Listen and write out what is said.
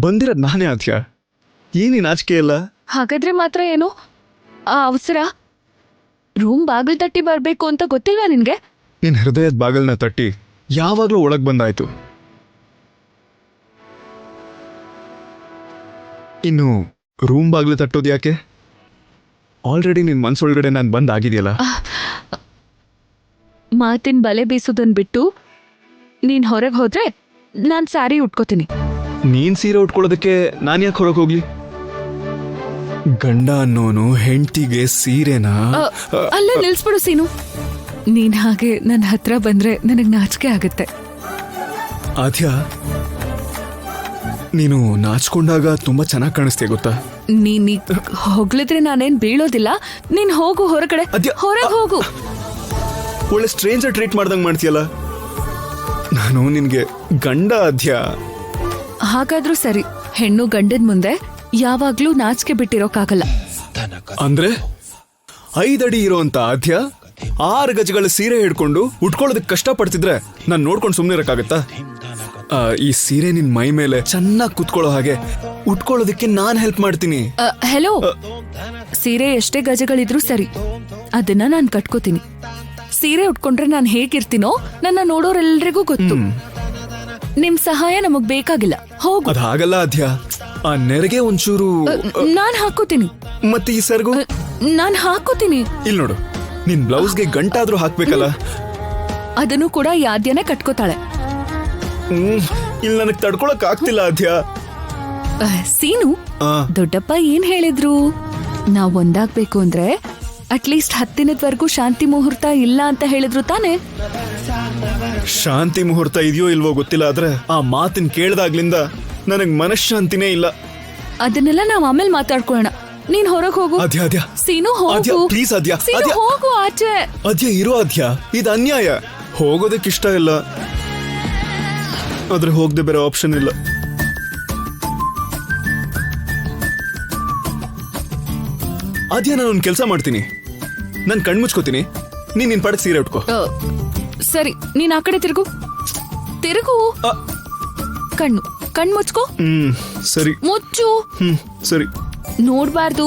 ಬಂದಿರೋದು ನಾನೇ ಆದ್ಯ, ಏನೇನು ನಾಚಿಕೆ ಇಲ್ಲ. ಹಾಗಾದ್ರೆ ಮಾತ್ರ ಏನು ಆ ಅವಸರ? ರೂಮ್ ಬಾಗಿಲು ತಟ್ಟಿ ಬರ್ಬೇಕು ಅಂತ ಗೊತ್ತಿಲ್ವಾ ನಿನ್ಗೆ? ನಿನ್ ಹೃದಯದ ಬಾಗಿಲನ್ನ ತಟ್ಟಿ ಯಾವಾಗ್ಲೂ ಒಳಗ್ ಬಂದಾಯ್ತು. ಇನ್ನು ರೂಮ್ ಬಾಗಿಲು ತಟ್ಟೋದು ಯಾಕೆ? ಆಲ್ರೆಡಿ ನಿನ್ ಮನ್ಸೊಳಗಡೆ ನಾನು ಬಂದಾಗಿದೆಯಲ್ಲ. ಮಾತಿನ ಬಲೆ ಬೀಸೋದನ್ ಬಿಟ್ಟು ನೀನ್ ಹೊರಗೆ ಹೋದ್ರೆ ನಾನ್ ಸ್ಯಾರಿ ಉಟ್ಕೋತೀನಿ. ನೀನ್ ಸೀರೆ ಉಟ್ಕೊಳ್ಳೋದಕ್ಕೆ ನಾನು ಯಾಕೆ ಹೊರಗೆ ಹೋಗ್ಲಿ? ಗಂಡ ಅನ್ನೋನು ಹೆಂಡತಿಗೆ ಸೀರೆನಾ? ಅಲ್ಲೇ ನಿಲ್ಸ್ಬಿಡು ಸೀನು. ನೀನ್ ಹಾಗೆ ನನ್ನ ಹತ್ರ ಬಂದ್ರೆ ನನಗ್ ನಾಚಿಕೆ ಆಗುತ್ತೆ. ಆದ್ಯ, ನೀನು ನಾಚ್ಕೊಂಡಾಗ ತುಂಬಾ ಚೆನ್ನಾಗಿ ಕಾಣಿಸ್ತೀಯ ಗೊತ್ತಾ? ನೀನ್ ಹೊಗಳಿದ್ರೆ ನಾನೇನ್ ಬೀಳೋದಿಲ್ಲ. ನೀನ್ ಹೋಗು ಹೊರಗಡೆ, ಹೊರಗೆ ಹೋಗು. ಒಳ್ಳೆ ಸ್ಟ್ರೇಂಜರ್ ಟ್ರೀಟ್ ಮಾಡ್ದಂಗ್ ಮಾಡ್ತೀಯಲ್ಲ. ನಾನು ನಿನ್ಗೆ ಗಂಡ ಆದ್ಯ. ಹಾಗಾದ್ರೂ ಸರಿ, ಹೆಣ್ಣು ಗಂಡನ್ ಮುಂದೆ ಯಾವಾಗ್ಲೂ ನಾಚಿಕೆ ಬಿಟ್ಟಿರೋಕ್ಕಾಗಲ್ಲ. ಅಂದ್ರೆ 5 ಅಡಿ ಇರೋಂತ ಆದ್ಯ 6 ಗಜಗಳ ಸೀರೆ ಹಿಡ್ಕೊಂಡು ಉಟ್ಕೊಳ್ಳೋದಕ್ಕೆ ಕಷ್ಟ ಪಡ್ತಿದ್ರೆ ನಾನ್ ನೋಡ್ಕೊಂಡು ಸುಮ್ನೆ ಇರಕ್ಕಾಗತ್ತಾ? ಈ ಸೀರೆ ನಿನ್ ಮೈ ಮೇಲೆ ಚೆನ್ನಾಗಿ ಕುತ್ಕೊಳ್ಳೋ ಹಾಗೆ ಉಟ್ಕೊಳ್ಳೋದಕ್ಕೆ ನಾನ್ ಹೆಲ್ಪ್ ಮಾಡ್ತೀನಿ. ಹೆಲೋ, ಸೀರೆ ಎಷ್ಟೇ ಗಜಗಳಿದ್ರು ಸರಿ, ಅದನ್ನ ನಾನ್ ಕಟ್ಕೋತೀನಿ. ಸೀರೆ ಉಟ್ಕೊಂಡ್ರೆ ನಾನ್ ಹೇಗಿರ್ತೀನೋ ನನ್ನ ನೋಡೋರೆಲ್ರಿಗೂ ಗೊತ್ತು. ನಿಮ್ ಸಹಾಯ ನಮಗ್ ಬೇಕಾಗಿಲ್ಲ, ಹೋಗು. ಅದ್ ಹಾಗಲ್ಲ ಆದ್ಯ, ಆ ನೆರಿಗೆ ಒಂಚೂರು ನಾನ್ ಹಾಕೋತೀನಿ. ಮತ್ತೆ ಈ ಸರ್ಗು ನಾನ್ ಹಾಕೋತೀನಿ. ಇಲ್ ನೋಡು, ನಿನ್ ಬ್ಲೌಸ್ಗೆ ಗಂಟಾದ್ರೂ ಹಾಕ್ಬೇಕಲ್ಲ. ಅದನ್ನು ಕೂಡ ಯಾದ್ಯನೇ ಕಟ್ಕೋತಾಳೆ. ಇಲ್ಲಿ ನನಗ್ ತಡ್ಕೊಳಕ್ ಆಗ್ತಿಲ್ಲ ಆದ್ಯ. ಸೀನು, ದೊಡ್ಡಪ್ಪ ಏನ್ ಹೇಳಿದ್ರು? ನಾವ್ ಒಂದಾಗ್ಬೇಕು ಅಂದ್ರೆ ಅಟ್ಲೀಸ್ಟ್ 10 ದಿನದವರೆಗೂ ಶಾಂತಿ ಮುಹೂರ್ತ ಇಲ್ಲ ಅಂತ ಹೇಳಿದ್ರು ತಾನೆ? ಶಾಂತಿ ಮುಹೂರ್ತ ಇದೆಯೋ ಇಲ್ವೋ ಗೊತ್ತಿಲ್ಲ, ಆದ್ರೆ ಆ ಮಾತಿನ ಕೇಳ್ದಾಗ್ಲಿಂದ ನನಗ್ ಮನಃಶಾಂತಿನೇ ಇಲ್ಲ. ಅದನ್ನೆಲ್ಲ ನಾವ್ ಆಮೇಲೆ ಮಾತಾಡ್ಕೊಳ್ಳೋಣ. ನೀನ್ ಹೊರಗ್ ಹೋಗು. ಆದ್ಯ, ಆದ್ಯ, ಸೀನು ಆದ್ಯ, ಹೋಗು ಪ್ಲೀಸ್ ಆದ್ಯ, ಸೀನು ಆದ್ಯ, ಹೋಗು ಆಚೆ. ಆದ್ಯ ಇರೋ ಆದ್ಯ, ಇದು ಅನ್ಯಾಯ. ಹೋಗೋದಕ್ಕಿಷ್ಟ ಇಲ್ಲ, ಆದ್ರೆ ಹೋಗದೆ ಬೇರೆ ಆಪ್ಷನ್ ಇಲ್ಲ. ಆದ್ಯ, ನಾನು ಒಂದು ಕೆಲಸ ಮಾಡ್ತೀನಿ. ನಾನು ಕಣ್ಮುಚ್ಕೋತೀನಿ, ನೀನ್ ನಿನ್ ಪಾಡಕ್ ಸೀರೆ ಉಟ್ಕೋ. ಸರಿ, ನೀನ್ ಆ ಕಡೆ ತಿರುಗು. ಕಣ್ಣು ಮುಚ್ಕೋ. ಸರಿ. ಮುಚ್ಚು. ಸರಿ. ನೋಡ್ಬಾರ್ದು.